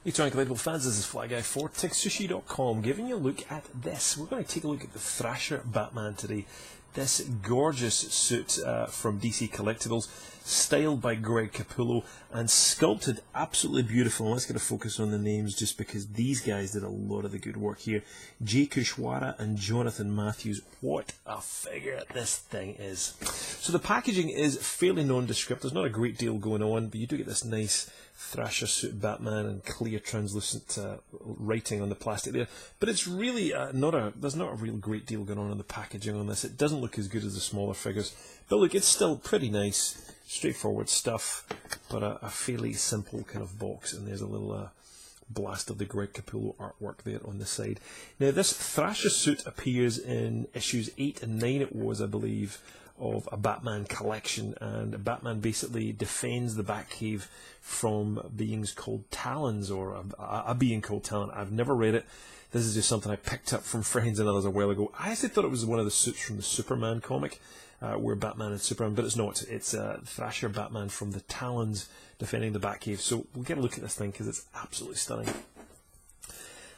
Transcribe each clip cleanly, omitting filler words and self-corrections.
Hey Collectible fans, this is Fly Guy for TekSushi.com giving you a look at this. We're going to take a look at the Thrasher Batman today. This gorgeous suit from DC Collectibles, styled by Greg Capullo and sculpted absolutely beautiful. And let's get a focus on the names just because these guys did a lot of the good work here. Jay Kushwara and Jonathan Matthews. What a figure this thing is. So the packaging is fairly nondescript. There's not a great deal going on, but you do get this nice Thrasher suit Batman and clear translucent writing on the plastic there. But it's really there's not a real great deal going on in the packaging on this. It doesn't look as good as the smaller figures. But look, it's still pretty nice, straightforward stuff, but a fairly simple kind of box. And there's a little blast of the Greg Capullo artwork there on the side. Now this Thrasher suit appears in issues 8 and 9 it was, I believe, of a Batman collection, and Batman basically defends the Batcave from beings called Talons, or a being called Talon. I've never read it. This is just something I picked up from friends and others a while ago. I actually thought it was one of the suits from the Superman comic, where Batman and Superman, but it's not. It's Thrasher Batman from the Talons defending the Batcave. So we'll get a look at this thing because it's absolutely stunning.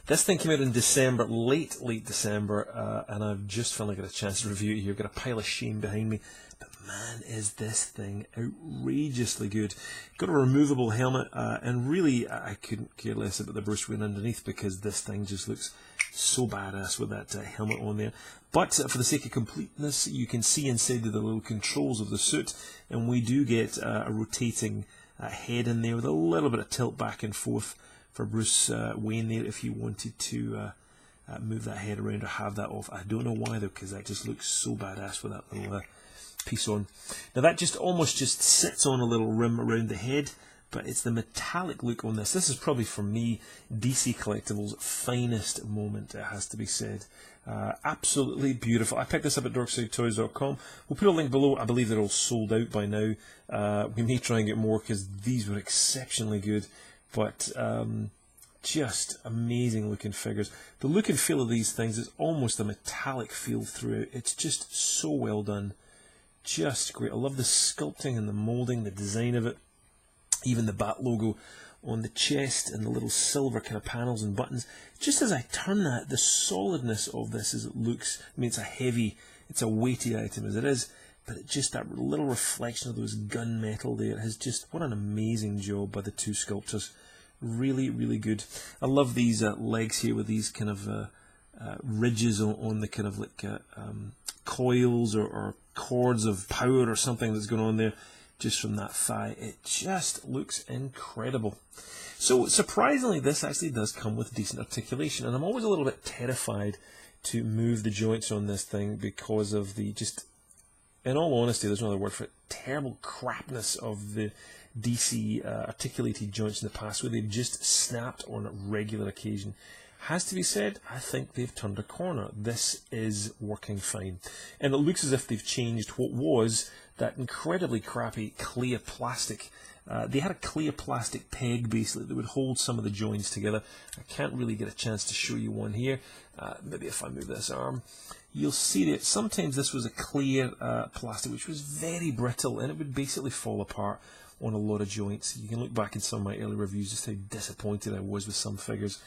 This thing came out in December, late December, and I've just finally got a chance to review it here. I've got a pile of shame behind me, but man, is this thing outrageously good. Got a removable helmet, and really, I couldn't care less about the Bruce Wayne underneath because this thing just looks so badass with that helmet on there. But for the sake of completeness, you can see inside of the little controls of the suit, and we do get a rotating head in there with a little bit of tilt back and forth for Bruce Wayne there if you wanted to move that head around or have that off. I don't know why though, because that just looks so badass with that little piece on. Now that just almost just sits on a little rim around the head, but it's the metallic look on this. This is probably for me DC Collectibles' finest moment, it has to be said. Absolutely beautiful. I picked this up at DorksideToys.com. We'll put a link below. I believe they're all sold out by now. We may try and get more because these were exceptionally good. But just amazing looking figures. The look and feel of these things is almost a metallic feel throughout. It's just so well done. Just great. I love the sculpting and the moulding, the design of it. Even the Bat logo on the chest and the little silver kind of panels and buttons. Just as I turn that, the solidness of this as it looks. I mean, it's a weighty item as it is. But it just that little reflection of those gunmetal there has just, what an amazing job by the two sculptors. Really, really good. I love these legs here with these kind of ridges on the kind of like coils or cords of power or something that's going on there just from that thigh. It just looks incredible. So surprisingly, this actually does come with decent articulation, and I'm always a little bit terrified to move the joints on this thing because of the just, in all honesty, there's no other word for it, terrible crapness of the DC articulated joints in the past where they've just snapped on a regular occasion. Has to be said, I think they've turned a corner. This is working fine. And it looks as if they've changed what was that incredibly crappy clear plastic. They had a clear plastic peg basically that would hold some of the joints together. I can't really get a chance to show you one here. Maybe if I move this arm. You'll see that sometimes this was a clear plastic which was very brittle and it would basically fall apart on a lot of joints. You can look back in some of my early reviews just how disappointed I was with some figures.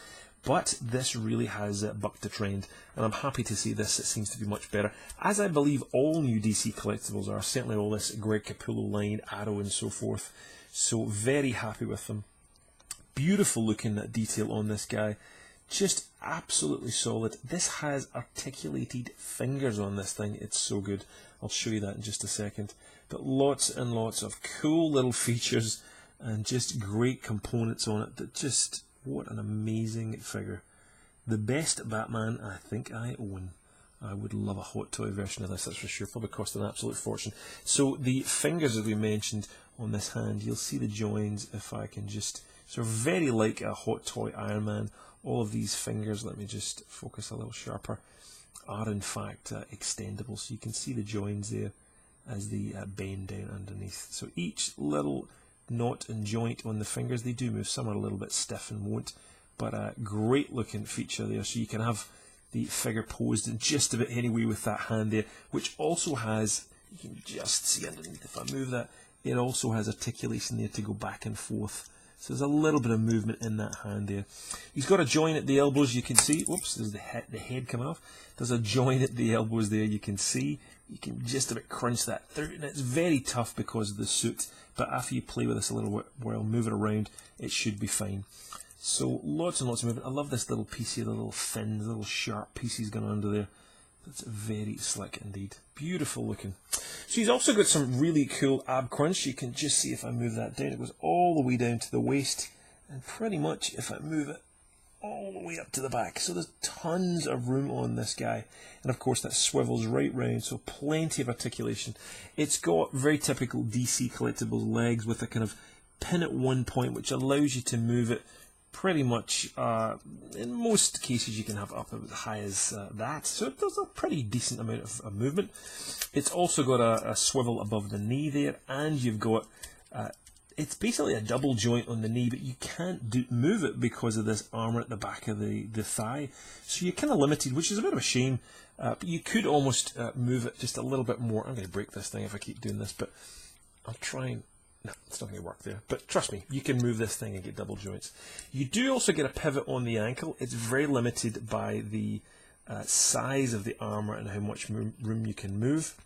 But this really has bucked the trend, and I'm happy to see this. It seems to be much better, as I believe all new DC Collectibles are, certainly all this Greg Capullo line, Arrow and so forth. So very happy with them. Beautiful looking detail on this guy. Just absolutely solid. This has articulated fingers on this thing. It's so good. I'll show you that in just a second. But lots and lots of cool little features and just great components on it that just, what an amazing figure. The best Batman I think I own. I would love a hot toy version of this, that's for sure. Probably cost an absolute fortune. So the fingers, as we mentioned on this hand, you'll see the joins if I can just, sort of very like a hot toy Iron Man. All of these fingers, let me just focus a little sharper, are in fact extendable. So you can see the joins there as they bend down underneath. So each little knot and joint on the fingers, they do move. Some are a little bit stiff and won't, but a great looking feature there. So you can have the figure posed in just about any way with that hand there, which also has, you can just see underneath if I move that, it also has articulation there to go back and forth So there's a little bit of movement in that hand there. He's got a join at the elbows, you can see. Whoops, there's the head coming off. There's a join at the elbows there, you can see. You can just about crunch that through, and it's very tough because of the suit. But after you play with this a little while, move it around, it should be fine. So lots and lots of movement. I love this little piece here, the little fins, little sharp pieces going under there. That's very slick indeed. Beautiful looking. So he's also got some really cool ab crunch. You can just see if I move that down, it goes all the way down to the waist. And pretty much if I move it all the way up to the back. So there's tons of room on this guy. And of course that swivels right round, so plenty of articulation. It's got very typical DC Collectibles legs with a kind of pin at one point, which allows you to move it pretty much, in most cases you can have up as high as that, so there's a pretty decent amount of movement. It's also got a swivel above the knee there, and you've got, it's basically a double joint on the knee, but you can't move it because of this armour at the back of the thigh, so you're kind of limited, which is a bit of a shame, but you could almost move it just a little bit more. I'm going to break this thing if I keep doing this, but I'll try and... No, it's not going to work there. But trust me, you can move this thing and get double joints. You do also get a pivot on the ankle. It's very limited by the size of the armour and how much room you can move.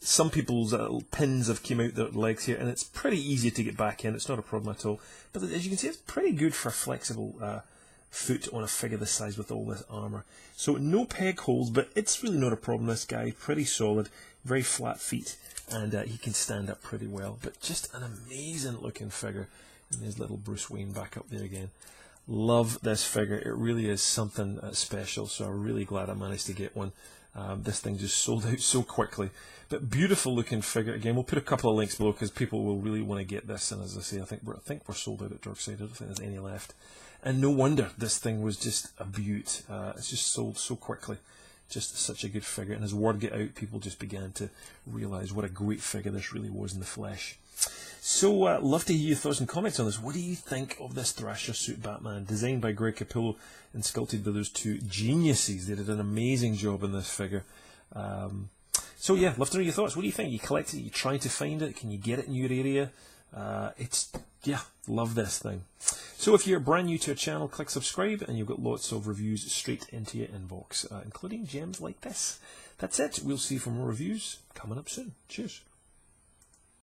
Some people's pins have came out their legs here, and it's pretty easy to get back in. It's not a problem at all. But as you can see, it's pretty good for a flexible foot on a figure this size with all this armour. So no peg holes, but it's really not a problem. This guy, pretty solid, very flat feet. And he can stand up pretty well, but just an amazing looking figure. And there's little Bruce Wayne back up there again. Love this figure. It really is something special, so I'm really glad I managed to get one. This thing just sold out so quickly. But beautiful looking figure. Again, we'll put a couple of links below because people will really want to get this. And as I say, I think we're sold out at Darkside. I don't think there's any left. And no wonder this thing was just a beaut. It's just sold so quickly. Just such a good figure, and as word got out, people just began to realise what a great figure this really was in the flesh. So, love to hear your thoughts and comments on this. What do you think of this Thrasher suit Batman, designed by Greg Capullo and sculpted by those two geniuses? They did an amazing job in this figure. So yeah, love to know your thoughts. What do you think? You collect it? You trying to find it? Can you get it in your area? Yeah, love this thing. So if you're brand new to our channel, click subscribe and you've got lots of reviews straight into your inbox, including gems like this. That's it. We'll see you for more reviews coming up soon. Cheers.